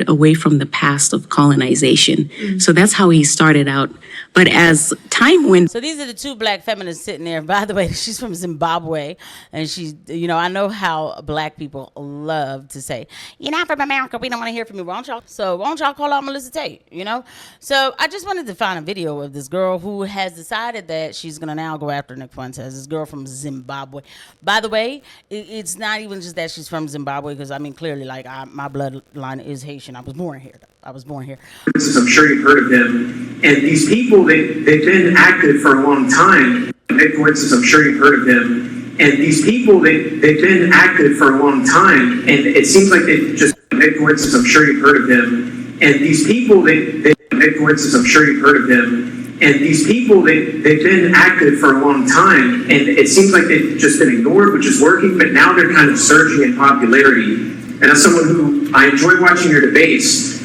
away from the past of colonization. So that's how he started out. But as time went... So these are the two black feminists sitting there. By the way, she's from Zimbabwe. And she's, you know, I know how black people love to say, you're not from America, we don't want to hear from you, won't y'all? So won't y'all call out Melissa Tate, you know? So I just wanted to find a video of this girl who has decided that she's going to now go after Nick Fuentes, this girl from Zimbabwe. By the way, it's not even just that she's from Zimbabwe, because I mean, clearly, like, my bloodline is Haitian. I was born here. I'm sure you've heard of him. And these people, they've been active for a long time. Nick Fuentes, I'm sure you've heard of him. And these people, they've been active for a long time. And it seems like they've just... Nick Fuentes, I'm sure you've heard of him. And these people, Nick Fuentes, I'm sure you've heard of him. And these people, they've been active for a long time. And it seems like they've just been ignored, which is working. But now they're kind of surging in popularity. And as someone who... I enjoy watching your debates.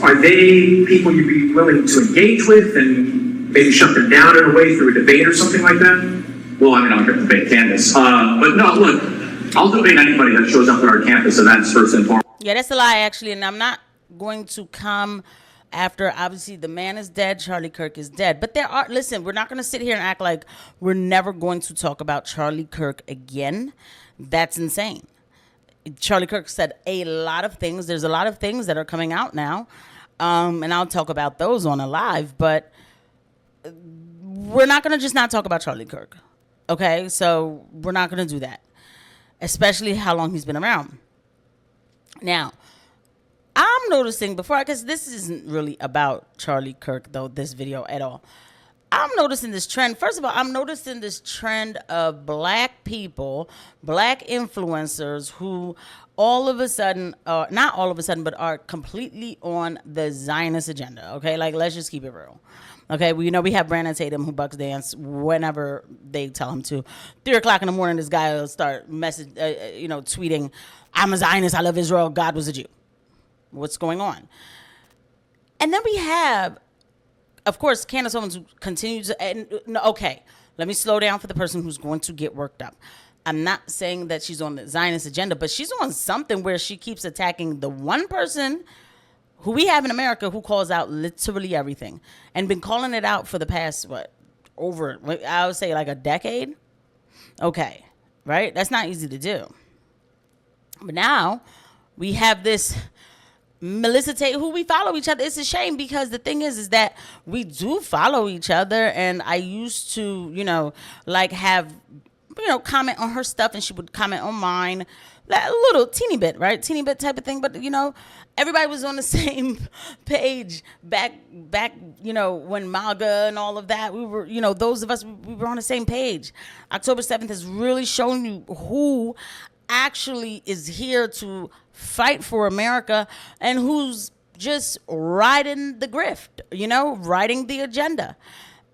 Are they people you'd be willing to engage with and maybe shut them down in a way through a debate or something like that? Well, I mean, I'm going to debate Candace. But no, look, I'll debate anybody that shows up at our campus events first and foremost. Yeah, that's a lie, actually. And I'm not going to come after, obviously, the man is dead, Charlie Kirk is dead. But there are, listen, we're not going to sit here and act like we're never going to talk about Charlie Kirk again. That's insane. Charlie Kirk said a lot of things. There's a lot of things that are coming out now. And I'll talk about those on a live. But we're not going to just not talk about Charlie Kirk. Okay? So we're not going to do that. Especially how long he's been around. Now, I'm noticing because this isn't really about Charlie Kirk, though, this video at all. I'm noticing this trend. First of all, I'm noticing this trend of black people, black influencers who all of a sudden, not all of a sudden, but are completely on the Zionist agenda. Okay, like, let's just keep it real. Okay, well, you know, we have Brandon Tatum who bucks dance whenever they tell him to. 3 o'clock in the morning, this guy will start tweeting, I'm a Zionist, I love Israel, God was a Jew. What's going on? And then we have, of course, Candace Owens continues to, okay, let me slow down for the person who's going to get worked up. I'm not saying that she's on the Zionist agenda, but she's on something where she keeps attacking the one person who we have in America who calls out literally everything and been calling it out for the past, I would say like a decade. Okay, right? That's not easy to do. But now we have this Melissa Tate, who we follow each other. It's a shame because the thing is that we do follow each other, and I used to, comment on her stuff, and she would comment on mine, that little teeny bit type of thing. But everybody was on the same page back, when MAGA and all of that. We were, those of us, we were on the same page. October 7th has really shown you who actually is here to fight for America and who's just riding the grift, riding the agenda.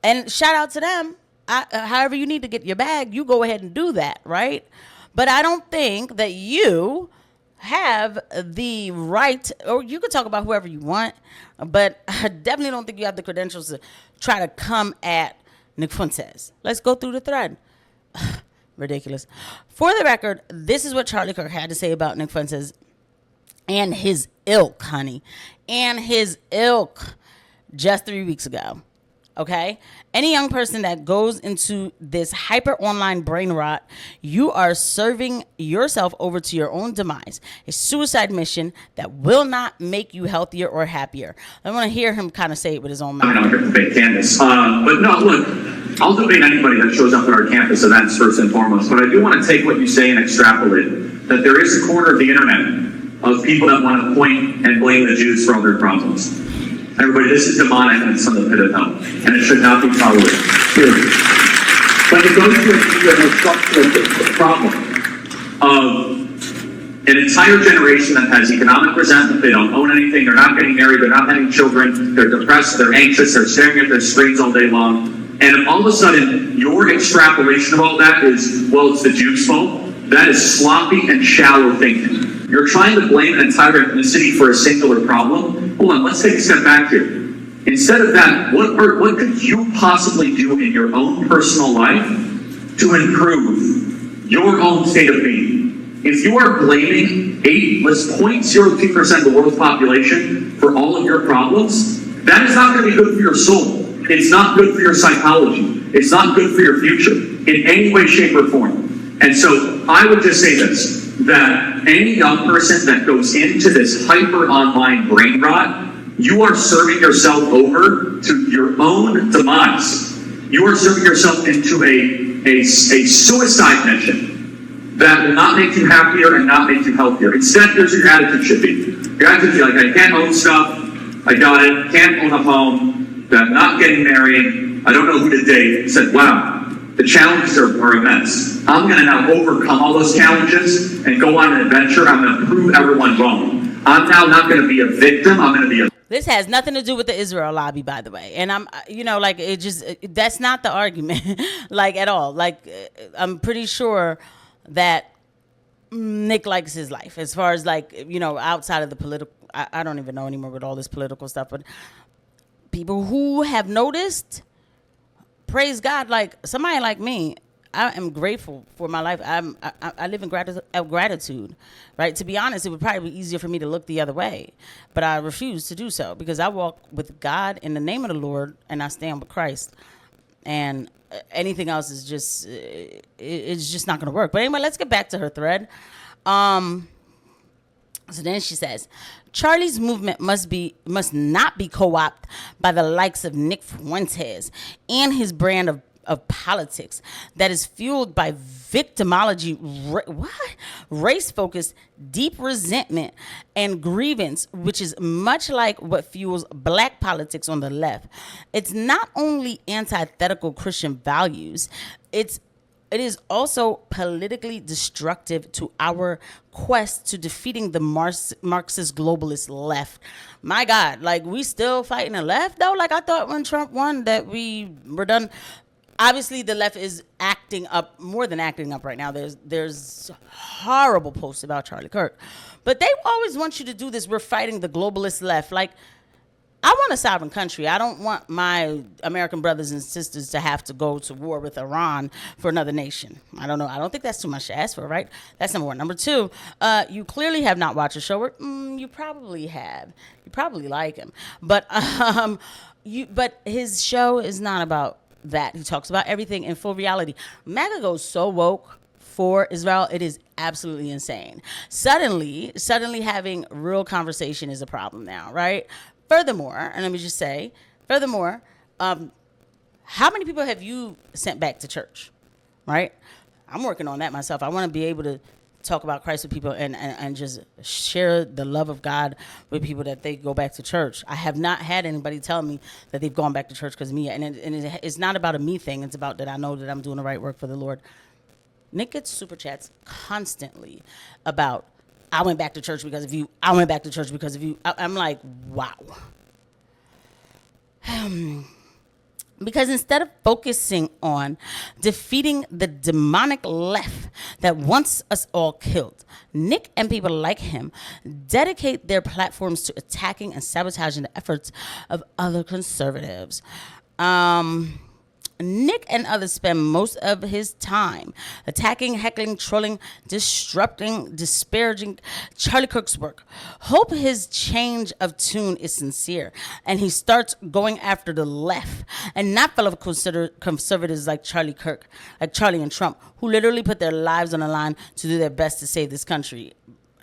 And shout out to them. However you need to get your bag, you go ahead and do that, right? But I don't think that you have the right, or you could talk about whoever you want, but I definitely don't think you have the credentials to try to come at Nick Fuentes. Let's go through the thread. Ridiculous. For the record, this is what Charlie Kirk had to say about Nick Fuentes and his ilk, honey. And his ilk just 3 weeks ago. Okay? Any young person that goes into this hyper online brain rot, you are serving yourself over to your own demise. A suicide mission that will not make you healthier or happier. I want to hear him kind of say it with his own mouth. I'm going to debate Candace. But no, look, I'll debate anybody that shows up at our campus events first and foremost. But I do want to take what you say and extrapolate that there is a corner of the internet of people that want to point and blame the Jews for all their problems. Everybody, this is demonic and it's from the pit of hell. And it should not be tolerated. Period. But it goes to a structural problem of an entire generation that has economic resentment. They don't own anything. They're not getting married. They're not having children. They're depressed. They're anxious. They're staring at their screens all day long. And all of a sudden, your extrapolation of all that is, well, it's the Jews' fault. That is sloppy and shallow thinking. You're trying to blame an entire ethnicity for a singular problem. Hold on, let's take a step back here. Instead of that, what could you possibly do in your own personal life to improve your own state of being? If you are blaming 0.02% of the world's population for all of your problems, that is not going to be good for your soul. It's not good for your psychology. It's not good for your future in any way, shape, or form. And so I would just say this, that any young person that goes into this hyper online brain rot, you are serving yourself over to your own demise. You are serving yourself into a suicide mission that will not make you happier and not make you healthier. Instead, here's what your attitude should be. Your attitude should be like, I can't own stuff, I got it, can't own a home, I'm not getting married, I don't know who to date. Said, wow, the challenges are immense. I'm gonna now overcome all those challenges and go on an adventure. I'm gonna prove everyone wrong. I'm now not gonna be a victim, I'm gonna be a... This has nothing to do with the Israel lobby, by the way. And I'm, like, that's not the argument, like, at all. Like, I'm pretty sure that Nick likes his life as far as, like, outside of the political, I don't even know anymore with all this political stuff, but people who have noticed, praise God, like somebody like me, I am grateful for my life. I live in gratitude, right? To be honest, it would probably be easier for me to look the other way, but I refuse to do so because I walk with God in the name of the Lord and I stand with Christ. And anything else is just, it's just not going to work. But anyway, let's get back to her thread. So then she says, Charlie's movement must not be co-opted by the likes of Nick Fuentes and his brand of politics that is fueled by victimology, race-focused, deep resentment, and grievance, which is much like what fuels black politics on the left. It's not only antithetical Christian values, it is also politically destructive to our quest to defeating the Marxist globalist left. My God, like, we still fighting the left, though? Like, I thought when Trump won that we were done. Obviously, the left is acting up, more than acting up right now. There's horrible posts about Charlie Kirk. But they always want you to do this, we're fighting the globalist left. Like, I want a sovereign country. I don't want my American brothers and sisters to have to go to war with Iran for another nation. I don't know. I don't think that's too much to ask for, right? That's number one. Number two, you clearly have not watched a show. You probably have. You probably like him. But his show is not about that. He talks about everything in full reality. MAGA goes so woke for Israel, it is absolutely insane. Suddenly having real conversation is a problem now, right? Furthermore, and let me just say, how many people have you sent back to church, right? I'm working on that myself. I want to be able to talk about Christ with people and just share the love of God with people that they go back to church. I have not had anybody tell me that they've gone back to church because of me. And it's not about a me thing. It's about that I know that I'm doing the right work for the Lord. Nick gets super chats constantly about, I went back to church because of you. I went back to church because of you. I'm like, wow. Because instead of focusing on defeating the demonic left that wants us all killed, Nick and people like him dedicate their platforms to attacking and sabotaging the efforts of other conservatives. Nick and others spend most of his time attacking, heckling, trolling, disrupting, disparaging Charlie Kirk's work. Hope his change of tune is sincere and he starts going after the left and not fellow conservatives like Charlie Kirk, like Charlie and Trump, who literally put their lives on the line to do their best to save this country.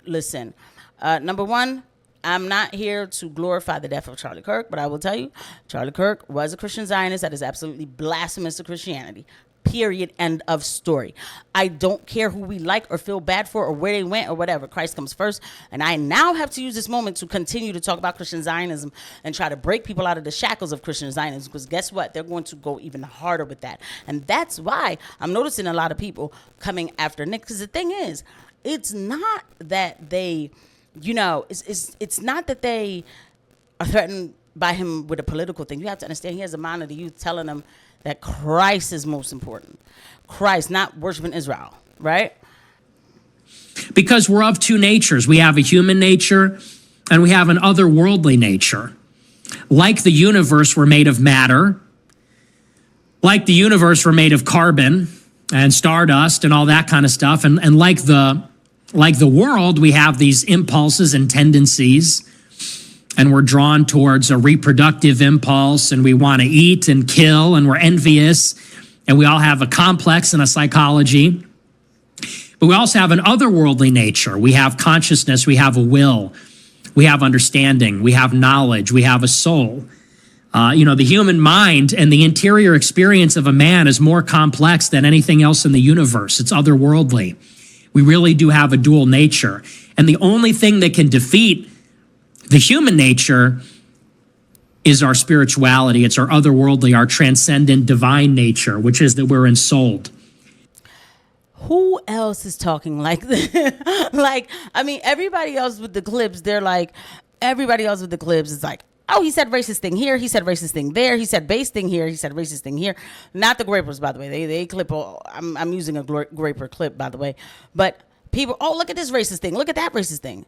Listen, number one, I'm not here to glorify the death of Charlie Kirk, but I will tell you, Charlie Kirk was a Christian Zionist that is absolutely blasphemous to Christianity. Period. End of story. I don't care who we like or feel bad for or where they went or whatever. Christ comes first. And I now have to use this moment to continue to talk about Christian Zionism and try to break people out of the shackles of Christian Zionism, because guess what? They're going to go even harder with that. And that's why I'm noticing a lot of people coming after Nick, because the thing is, it's not that they... it's not that they are threatened by him with a political thing. You have to understand, he has a mind of the youth telling them that Christ is most important. Christ, not worshiping Israel, right? Because we're of two natures. We have a human nature and we have an otherworldly nature. Like the universe, we're made of matter. Like the universe, we're made of carbon and stardust and all that kind of stuff. And like the Like the world, we have these impulses and tendencies, and we're drawn towards a reproductive impulse, and we want to eat and kill, and we're envious, and we all have a complex and a psychology. But we also have an otherworldly nature. We have consciousness, we have a will, we have understanding, we have knowledge, we have a soul. The human mind and the interior experience of a man is more complex than anything else in the universe. It's otherworldly. We really do have a dual nature. And the only thing that can defeat the human nature is our spirituality. It's our otherworldly, our transcendent divine nature, which is that we're ensouled. Who else is talking like this? Everybody else with the clips, everybody else with the clips is like, oh, he said racist thing here, he said racist thing there, he said base thing here, he said racist thing here. Not the Grapers, by the way. They clip, I'm using a Graper clip, by the way. But people, oh, look at this racist thing, look at that racist thing.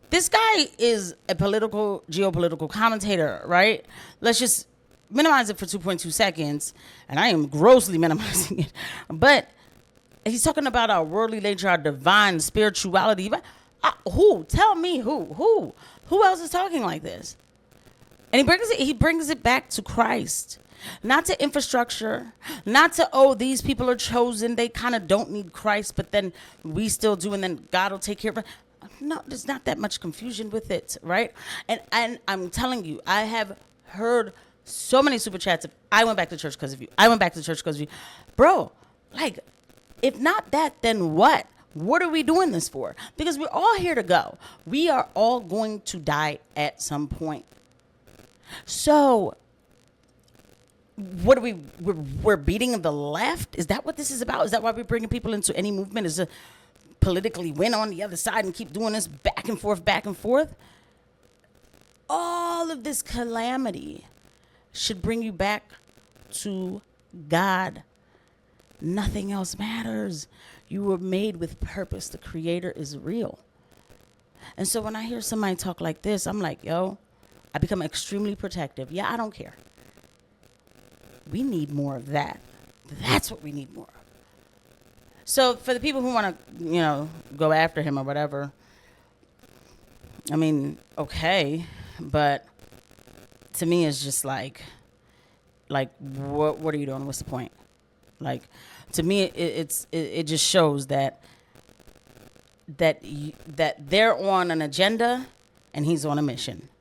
This guy is a geopolitical commentator, right? Let's just minimize it for 2.2 seconds. And I am grossly minimizing it. But he's talking about our worldly nature, our divine spirituality. Who? Tell me who? Who else is talking like this? And he brings it back to Christ, not to infrastructure, not to, oh, these people are chosen. They kind of don't need Christ, but then we still do, and then God will take care of it. No, there's not that much confusion with it, right? And I'm telling you, I have heard so many super chats. I went back to church because of you. I went back to church because of you. Bro, if not that, then what? What are we doing this for? Because we're all here to go. We are all going to die at some point. So, what are we're beating the left? Is that what this is about? Is that why we're bringing people into any movement? Is to politically win on the other side and keep doing this back and forth, back and forth? All of this calamity should bring you back to God. Nothing else matters. You were made with purpose. The Creator is real. And so when I hear somebody talk like this, I'm like, yo, I become extremely protective. Yeah, I don't care. We need more of that. That's what we need more of. So for the people who want to, go after him or whatever, I mean, okay, but to me it's just like what are you doing? What's the point? Like, to me it just shows that they're on an agenda and he's on a mission.